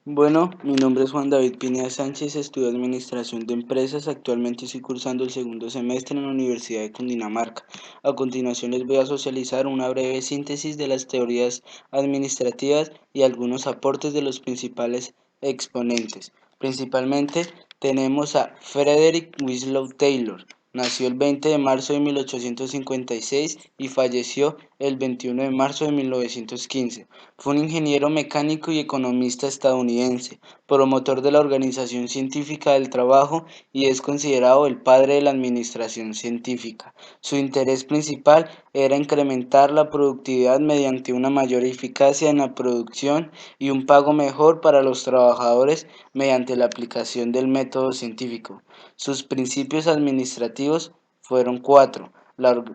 Bueno, mi nombre es Juan David Pineda Sánchez, estudio Administración de Empresas. Actualmente estoy cursando el segundo semestre en la Universidad de Cundinamarca. A continuación les voy a socializar una breve síntesis de las teorías administrativas y algunos aportes de los principales exponentes. Principalmente tenemos a Frederick Winslow Taylor. Nació el 20 de marzo de 1856 y falleció el 21 de marzo de 1915. Fue un ingeniero mecánico y economista estadounidense, promotor de la Organización Científica del Trabajo y es considerado el padre de la administración científica. Su interés principal era incrementar la productividad mediante una mayor eficacia en la producción y un pago mejor para los trabajadores mediante la aplicación del método científico. Sus principios administrativos fueron cuatro.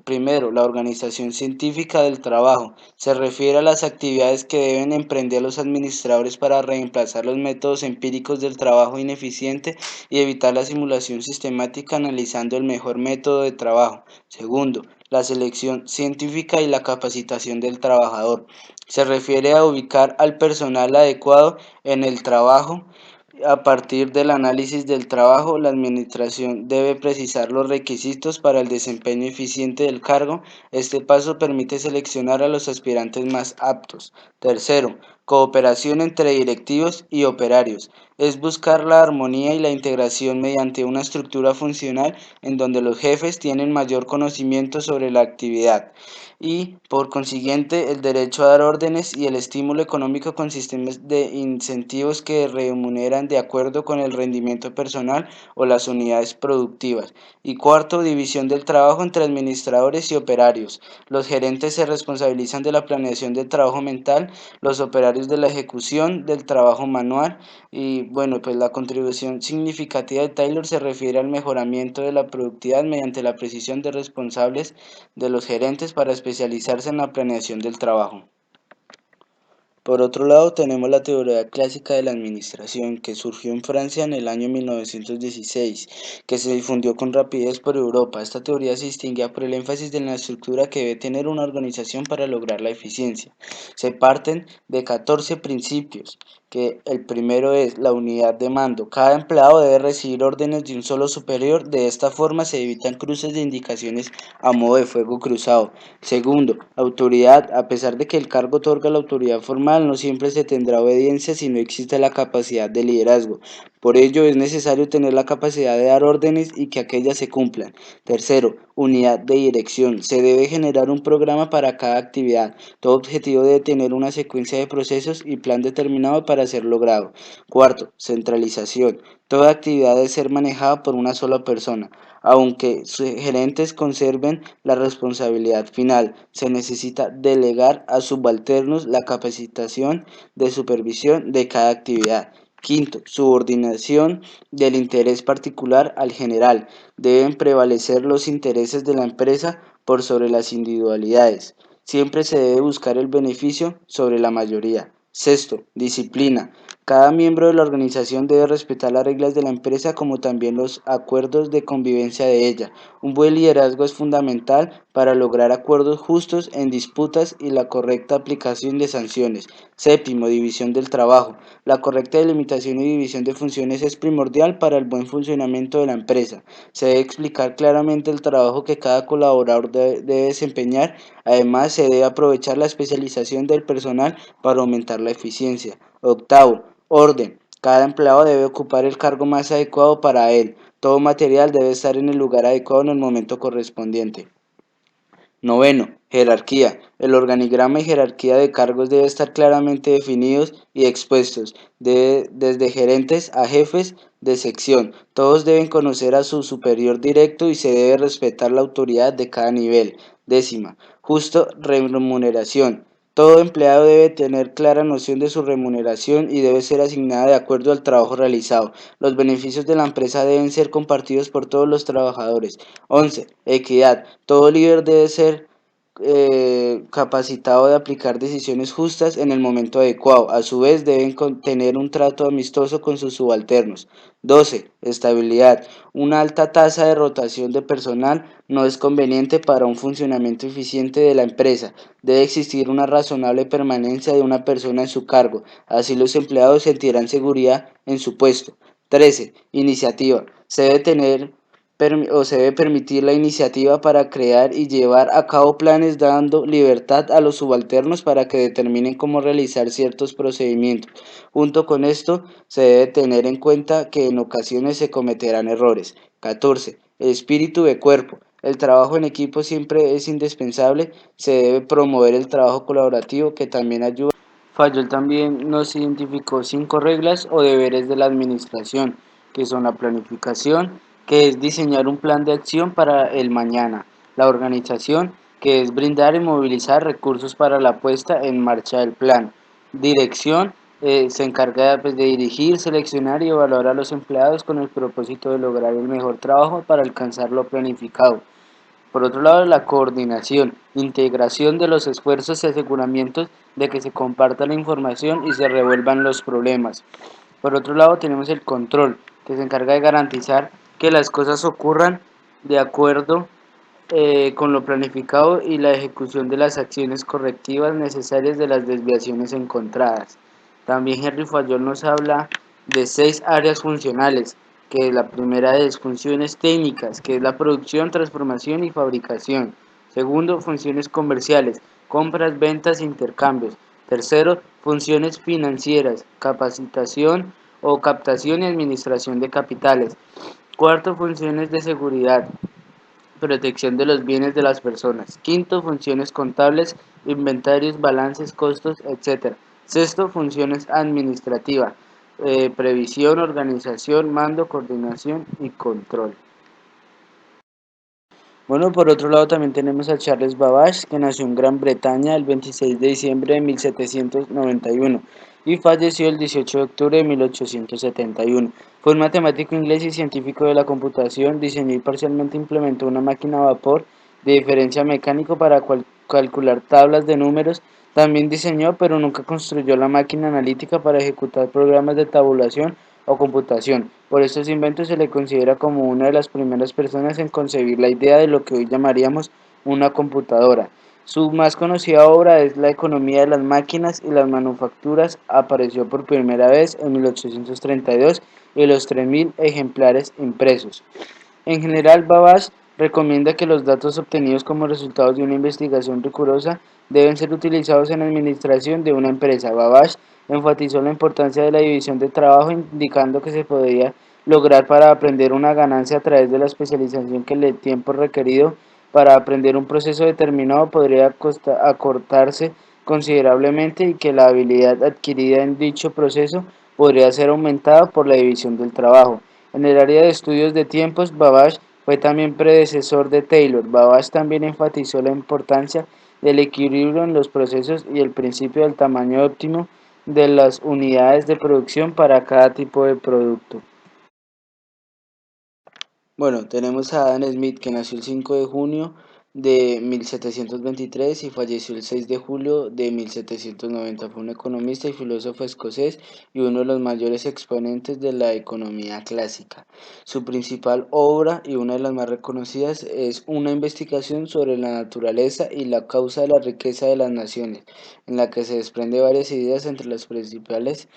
Primero, la organización científica del trabajo. Se refiere a las actividades que deben emprender los administradores para reemplazar los métodos empíricos del trabajo ineficiente y evitar la simulación sistemática analizando el mejor método de trabajo. Segundo, la selección científica y la capacitación del trabajador. Se refiere a ubicar al personal adecuado en el trabajo. A partir del análisis del trabajo, la administración debe precisar los requisitos para el desempeño eficiente del cargo. Este paso permite seleccionar a los aspirantes más aptos. Tercero, cooperación entre directivos y operarios. Es buscar la armonía y la integración mediante una estructura funcional en donde los jefes tienen mayor conocimiento sobre la actividad y, por consiguiente, el derecho a dar órdenes y el estímulo económico con sistemas de incentivos que remuneran de acuerdo con el rendimiento personal o las unidades productivas. Y cuarto, división del trabajo entre administradores y operarios. Los gerentes se responsabilizan de la planeación del trabajo mental, los operarios de la ejecución del trabajo manual. Y bueno, pues la contribución significativa de Taylor se refiere al mejoramiento de la productividad mediante la precisión de responsables de los gerentes para especializarse en la planeación del trabajo. Por otro lado, tenemos la teoría clásica de la administración, que surgió en Francia en el año 1916, que se difundió con rapidez por Europa. Esta teoría se distinguía por el énfasis de la estructura que debe tener una organización para lograr la eficiencia. Se parten de 14 principios, que el primero es la unidad de mando. Cada empleado debe recibir órdenes de un solo superior. De esta forma se evitan cruces de indicaciones a modo de fuego cruzado. Segundo, autoridad. A pesar de que el cargo otorga la autoridad formal, no siempre se tendrá obediencia si no existe la capacidad de liderazgo. Por ello es necesario tener la capacidad de dar órdenes y que aquellas se cumplan. Tercero, unidad de dirección. Se debe generar un programa para cada actividad. Todo objetivo debe tener una secuencia de procesos y plan determinado para ser logrado. Cuarto, centralización. Toda actividad debe ser manejada por una sola persona. Aunque sus gerentes conserven la responsabilidad final, se necesita delegar a subalternos la capacitación de supervisión de cada actividad. Quinto, subordinación del interés particular al general. Deben prevalecer los intereses de la empresa por sobre las individualidades. Siempre se debe buscar el beneficio sobre la mayoría. Sexto, disciplina. Cada miembro de la organización debe respetar las reglas de la empresa como también los acuerdos de convivencia de ella. Un buen liderazgo es fundamental para lograr acuerdos justos en disputas y la correcta aplicación de sanciones. Séptimo, división del trabajo. La correcta delimitación y división de funciones es primordial para el buen funcionamiento de la empresa. Se debe explicar claramente el trabajo que cada colaborador debe desempeñar. Además, se debe aprovechar la especialización del personal para aumentar la eficiencia. Octavo, orden. Cada empleado debe ocupar el cargo más adecuado para él. Todo material debe estar en el lugar adecuado en el momento correspondiente. Noveno, jerarquía. El organigrama y jerarquía de cargos debe estar claramente definidos y expuestos, desde gerentes a jefes de sección. Todos deben conocer a su superior directo y se debe respetar la autoridad de cada nivel. Décima, justo remuneración. Todo empleado debe tener clara noción de su remuneración y debe ser asignada de acuerdo al trabajo realizado. Los beneficios de la empresa deben ser compartidos por todos los trabajadores. 11. Equidad. Todo líder debe ser capacitado de aplicar decisiones justas en el momento adecuado. A su vez, deben tener un trato amistoso con sus subalternos. 12. Estabilidad. Una alta tasa de rotación de personal no es conveniente para un funcionamiento eficiente de la empresa. Debe existir una razonable permanencia de una persona en su cargo. Así los empleados sentirán seguridad en su puesto. 13. Iniciativa. Se debe permitir la iniciativa para crear y llevar a cabo planes dando libertad a los subalternos para que determinen cómo realizar ciertos procedimientos. Junto con esto, se debe tener en cuenta que en ocasiones se cometerán errores. 14. El espíritu de cuerpo. El trabajo en equipo siempre es indispensable. Se debe promover el trabajo colaborativo que también ayuda. Fayol también nos identificó 5 reglas o deberes de la administración, que son la planificación, que es diseñar un plan de acción para el mañana; la organización, que es brindar y movilizar recursos para la puesta en marcha del plan; dirección, se encarga pues, de dirigir, seleccionar y evaluar a los empleados con el propósito de lograr el mejor trabajo para alcanzar lo planificado. Por otro lado, la coordinación, integración de los esfuerzos y aseguramientos de que se comparta la información y se resuelvan los problemas. Por otro lado, tenemos el control, que se encarga de garantizar que las cosas ocurran de acuerdo con lo planificado y la ejecución de las acciones correctivas necesarias de las desviaciones encontradas. También Henry Fayol nos habla de 6 áreas funcionales, que la primera es funciones técnicas, que es la producción, transformación y fabricación. Segundo, funciones comerciales, compras, ventas, intercambios. Tercero, funciones financieras, capacitación o captación y administración de capitales. Cuarto, funciones de seguridad, protección de los bienes de las personas. Quinto, funciones contables, inventarios, balances, costos, etc. Sexto, funciones administrativas, previsión, organización, mando, coordinación y control. Bueno, por otro lado también tenemos a Charles Babbage, que nació en Gran Bretaña el 26 de diciembre de 1791 y falleció el 18 de octubre de 1871. Fue un matemático inglés y científico de la computación. Diseñó y parcialmente implementó una máquina a vapor de diferencia mecánico para calcular tablas de números. También diseñó, pero nunca construyó, la máquina analítica para ejecutar programas de tabulación o computación. Por estos inventos se le considera como una de las primeras personas en concebir la idea de lo que hoy llamaríamos una computadora. Su más conocida obra es La economía de las máquinas y las manufacturas. Apareció por primera vez en 1832 y los 3.000 ejemplares impresos. En general, Babbage recomienda que los datos obtenidos como resultado de una investigación rigurosa deben ser utilizados en la administración de una empresa. Babbage enfatizó la importancia de la división de trabajo, indicando que se podía lograr para aprender una ganancia a través de la especialización, que el tiempo requerido para aprender un proceso determinado podría acortarse considerablemente y que la habilidad adquirida en dicho proceso podría ser aumentada por la división del trabajo. En el área de estudios de tiempos, Babbage fue también predecesor de Taylor. Babbage también enfatizó la importancia del equilibrio en los procesos y el principio del tamaño óptimo de las unidades de producción para cada tipo de producto. Bueno, tenemos a Adam Smith, que nació el 5 de junio de 1723 y falleció el 6 de julio de 1790. Fue un economista y filósofo escocés y uno de los mayores exponentes de la economía clásica. Su principal obra y una de las más reconocidas es una investigación sobre la naturaleza y la causa de la riqueza de las naciones, en la que se desprende varias ideas, entre las principales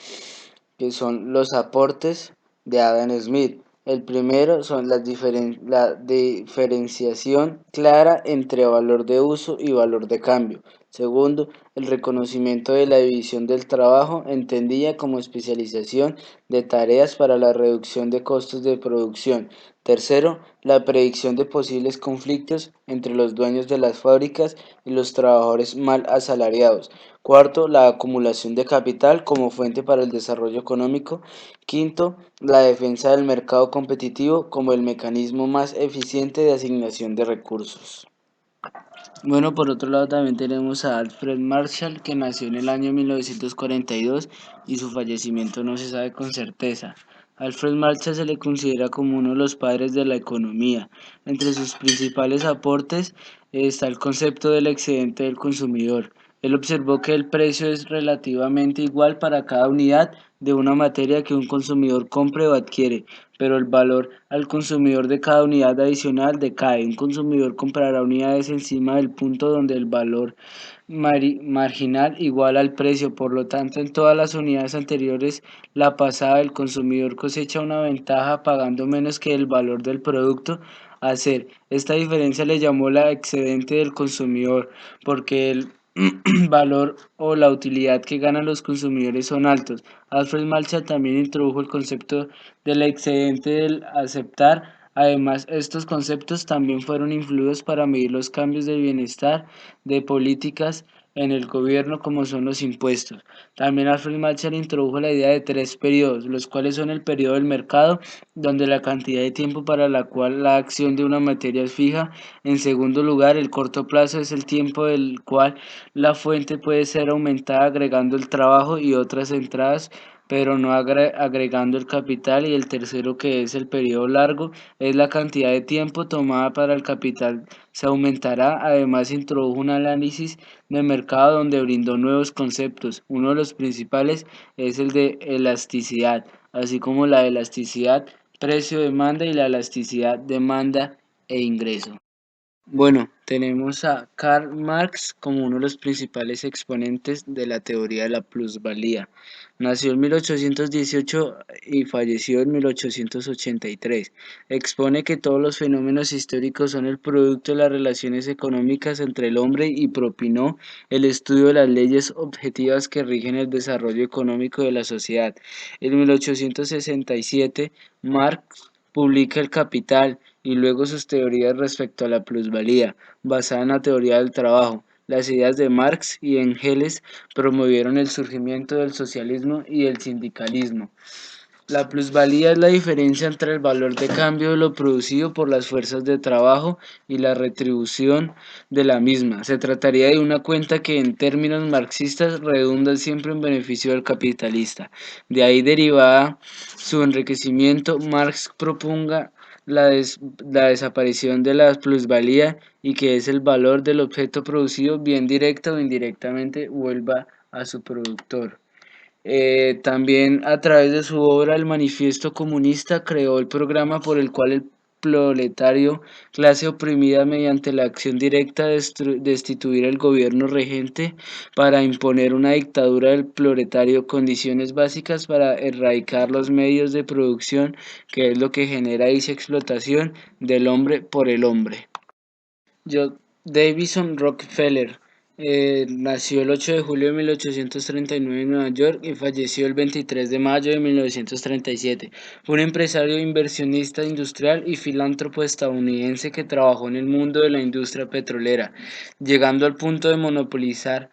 que son los aportes de Adam Smith. El primero son la diferenciación clara entre valor de uso y valor de cambio. Segundo, el reconocimiento de la división del trabajo, entendida como especialización de tareas para la reducción de costos de producción. Tercero, la predicción de posibles conflictos entre los dueños de las fábricas y los trabajadores mal asalariados. Cuarto, la acumulación de capital como fuente para el desarrollo económico. Quinto, la defensa del mercado competitivo como el mecanismo más eficiente de asignación de recursos. Bueno, por otro lado también tenemos a Alfred Marshall, que nació en el año 1942 y su fallecimiento no se sabe con certeza. Alfred Marshall se le considera como uno de los padres de la economía. Entre sus principales aportes está el concepto del excedente del consumidor. Él observó que el precio es relativamente igual para cada unidad de una materia que un consumidor compre o adquiere, pero el valor al consumidor de cada unidad adicional decae. Un consumidor comprará unidades encima del punto donde el valor marginal igual al precio. Por lo tanto, en todas las unidades anteriores, la pasada, el consumidor cosecha una ventaja pagando menos que el valor del producto a hacer. Esta diferencia le llamó la excedente del consumidor, porque el valor o la utilidad que ganan los consumidores son altos. Alfred Marshall también introdujo el concepto del excedente del aceptar. Además, estos conceptos también fueron influidos para medir los cambios de bienestar de políticas en el gobierno como son los impuestos. También Alfred Marshall introdujo la idea de tres periodos, los cuales son el periodo del mercado, donde la cantidad de tiempo para la cual la acción de una materia es fija. En segundo lugar, el corto plazo es el tiempo del cual la fuente puede ser aumentada agregando el trabajo y otras entradas, pero no agregando el capital. Y el tercero, que es el periodo largo, es la cantidad de tiempo tomada para el capital se aumentará. Además, introdujo un análisis de mercado donde brindó nuevos conceptos. Uno de los principales es el de elasticidad, así como la elasticidad precio-demanda y la elasticidad demanda e ingreso. Bueno, tenemos a Karl Marx como uno de los principales exponentes de la teoría de la plusvalía. Nació en 1818 y falleció en 1883. Expone que todos los fenómenos históricos son el producto de las relaciones económicas entre el hombre y propinó el estudio de las leyes objetivas que rigen el desarrollo económico de la sociedad. En 1867, Marx publica El Capital y luego sus teorías respecto a la plusvalía, basada en la teoría del trabajo. Las ideas de Marx y Engels promovieron el surgimiento del socialismo y el sindicalismo. La plusvalía es la diferencia entre el valor de cambio de lo producido por las fuerzas de trabajo y la retribución de la misma. Se trataría de una cuenta que en términos marxistas redunda siempre en beneficio del capitalista. De ahí derivada su enriquecimiento, Marx proponga la desaparición de la plusvalía y que es el valor del objeto producido, bien directa o indirectamente, vuelva a su productor. También a través de su obra El Manifiesto Comunista creó el programa por el cual el proletario, clase oprimida mediante la acción directa de destituir el gobierno regente para imponer una dictadura del proletario, condiciones básicas para erradicar los medios de producción, que es lo que genera dicha explotación del hombre por el hombre. John Davison Rockefeller nació el 8 de julio de 1839 en Nueva York y falleció el 23 de mayo de 1937. Fue un empresario, inversionista industrial y filántropo estadounidense que trabajó en el mundo de la industria petrolera, llegando al punto de monopolizar.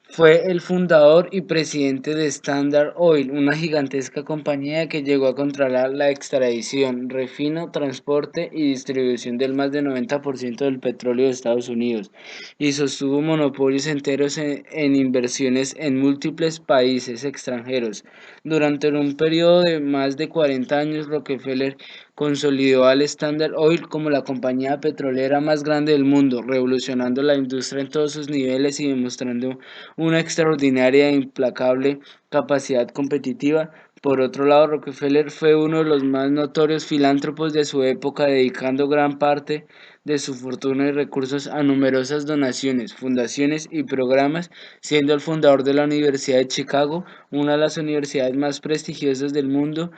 Fue el fundador y presidente de Standard Oil, una gigantesca compañía que llegó a controlar la extracción, refino, transporte y distribución del más del 90% del petróleo de Estados Unidos, y sostuvo monopolios enteros en inversiones en múltiples países extranjeros. Durante un periodo de más de 40 años, Rockefeller consolidó al Standard Oil como la compañía petrolera más grande del mundo, revolucionando la industria en todos sus niveles y demostrando una extraordinaria e implacable capacidad competitiva. Por otro lado, Rockefeller fue uno de los más notorios filántropos de su época, dedicando gran parte de su fortuna y recursos a numerosas donaciones, fundaciones y programas, siendo el fundador de la Universidad de Chicago, una de las universidades más prestigiosas del mundo,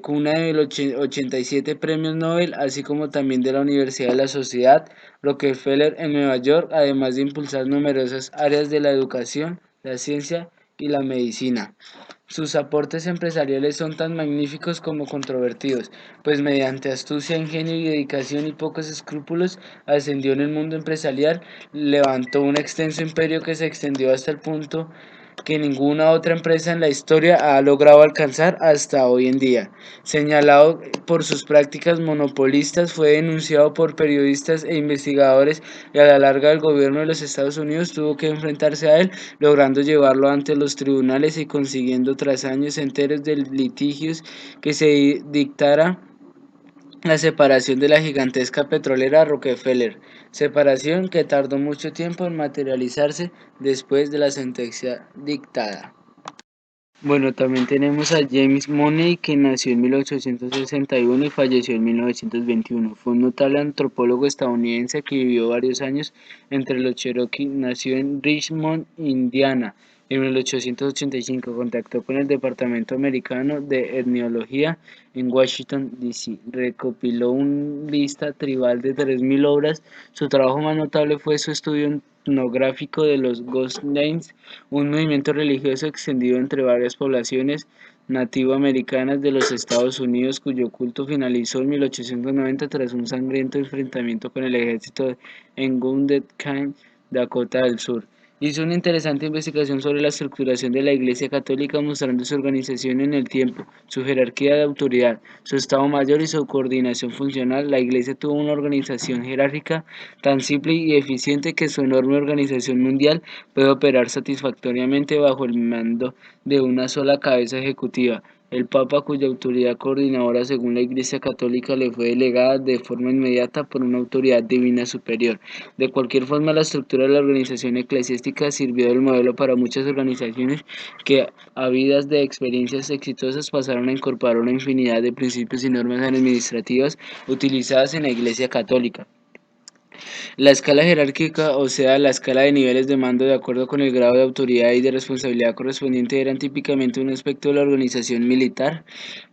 cuna de 87 premios Nobel, así como también de la Universidad de la Sociedad Rockefeller en Nueva York, además de impulsar numerosas áreas de la educación, la ciencia y la medicina. Sus aportes empresariales son tan magníficos como controvertidos, pues mediante astucia, ingenio y dedicación y pocos escrúpulos ascendió en el mundo empresarial, levantó un extenso imperio que se extendió hasta el punto que ninguna otra empresa en la historia ha logrado alcanzar hasta hoy en día. Señalado por sus prácticas monopolistas, fue denunciado por periodistas e investigadores y a la larga el gobierno de los Estados Unidos tuvo que enfrentarse a él, logrando llevarlo ante los tribunales y consiguiendo tras años enteros de litigios que se dictara la separación de la gigantesca petrolera Rockefeller, separación que tardó mucho tiempo en materializarse después de la sentencia dictada. Bueno, también tenemos a James Money, que nació en 1861 y falleció en 1921. Fue un notable antropólogo estadounidense que vivió varios años entre los Cherokee. Nació en Richmond, Indiana, en 1885. Contactó con el Departamento Americano de Etnología en Washington, D.C. Recopiló una lista tribal de 3.000 obras. Su trabajo más notable fue su estudio etnográfico de los Ghost Names, un movimiento religioso extendido entre varias poblaciones nativoamericanas de los Estados Unidos, cuyo culto finalizó en 1890 tras un sangriento enfrentamiento con el ejército en Wounded Knee, Dakota del Sur. Hizo una interesante investigación sobre la estructuración de la Iglesia Católica, mostrando su organización en el tiempo, su jerarquía de autoridad, su Estado Mayor y su coordinación funcional. La Iglesia tuvo una organización jerárquica tan simple y eficiente que su enorme organización mundial puede operar satisfactoriamente bajo el mando de una sola cabeza ejecutiva. El Papa, cuya autoridad coordinadora según la Iglesia Católica le fue delegada de forma inmediata por una autoridad divina superior. De cualquier forma, la estructura de la organización eclesiástica sirvió de modelo para muchas organizaciones que, habidas de experiencias exitosas, pasaron a incorporar una infinidad de principios y normas administrativas utilizadas en la Iglesia Católica. La escala jerárquica, o sea, la escala de niveles de mando de acuerdo con el grado de autoridad y de responsabilidad correspondiente, eran típicamente un aspecto de la organización militar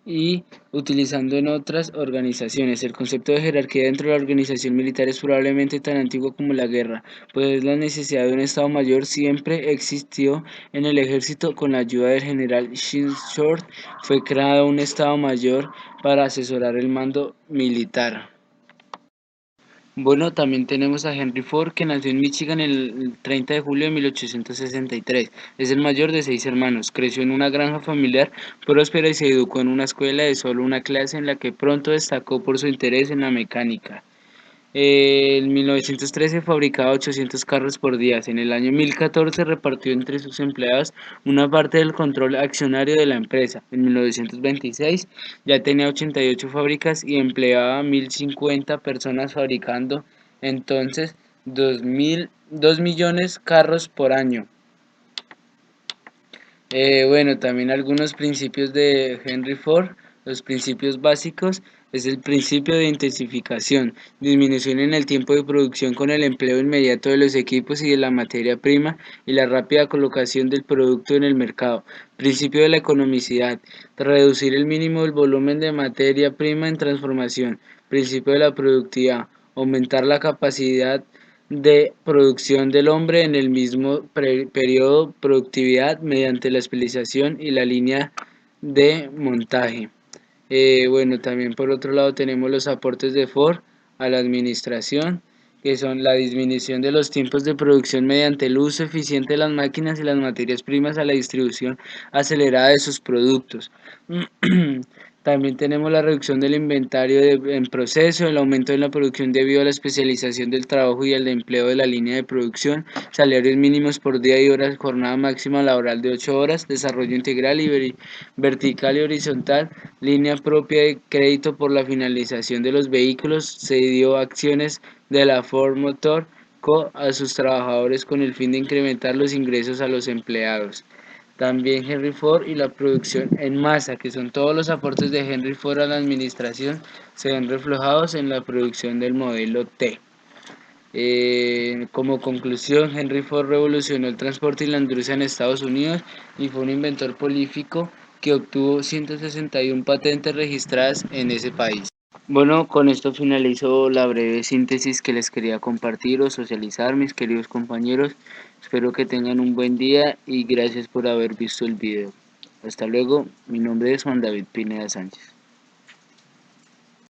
y utilizando en otras organizaciones. El concepto de jerarquía dentro de la organización militar es probablemente tan antiguo como la guerra, pues la necesidad de un Estado Mayor siempre existió en el ejército. Con la ayuda del general Short fue creado un Estado Mayor para asesorar el mando militar. Bueno, también tenemos a Henry Ford, que nació en Michigan el 30 de julio de 1863. Es el mayor de 6 hermanos. Creció en una granja familiar próspera y se educó en una escuela de solo una clase en la que pronto destacó por su interés en la mecánica. En 1913 fabricaba 800 carros por día. En el año 1014 repartió entre sus empleados una parte del control accionario de la empresa. En 1926 ya tenía 88 fábricas y empleaba a 1.050 personas fabricando entonces 2 millones carros por año. Bueno, también algunos principios de Henry Ford. Los principios básicos es el principio de intensificación, disminución en el tiempo de producción con el empleo inmediato de los equipos y de la materia prima y la rápida colocación del producto en el mercado. Principio de la economicidad, reducir el mínimo del volumen de materia prima en transformación. Principio de la productividad, aumentar la capacidad de producción del hombre en el mismo periodo productividad mediante la especialización y la línea de montaje. Bueno, también por otro lado tenemos los aportes de Ford a la administración, que son la disminución de los tiempos de producción mediante el uso eficiente de las máquinas y las materias primas a la distribución acelerada de sus productos. También tenemos la reducción del inventario en proceso, el aumento en la producción debido a la especialización del trabajo y al empleo de la línea de producción, salarios mínimos por día y horas, jornada máxima laboral de 8 horas, desarrollo integral y vertical y horizontal, línea propia de crédito por la finalización de los vehículos. Se dio acciones de la Ford Motor Co. a sus trabajadores con el fin de incrementar los ingresos a los empleados. También Henry Ford y la producción en masa, que son todos los aportes de Henry Ford a la administración, se ven reflejados en la producción del modelo T. Como conclusión, Henry Ford revolucionó el transporte y la industria en Estados Unidos y fue un inventor prolífico que obtuvo 161 patentes registradas en ese país. Bueno, con esto finalizo la breve síntesis que les quería compartir o socializar, mis queridos compañeros. Espero que tengan un buen día y gracias por haber visto el video. Hasta luego, mi nombre es Juan David Pineda Sánchez.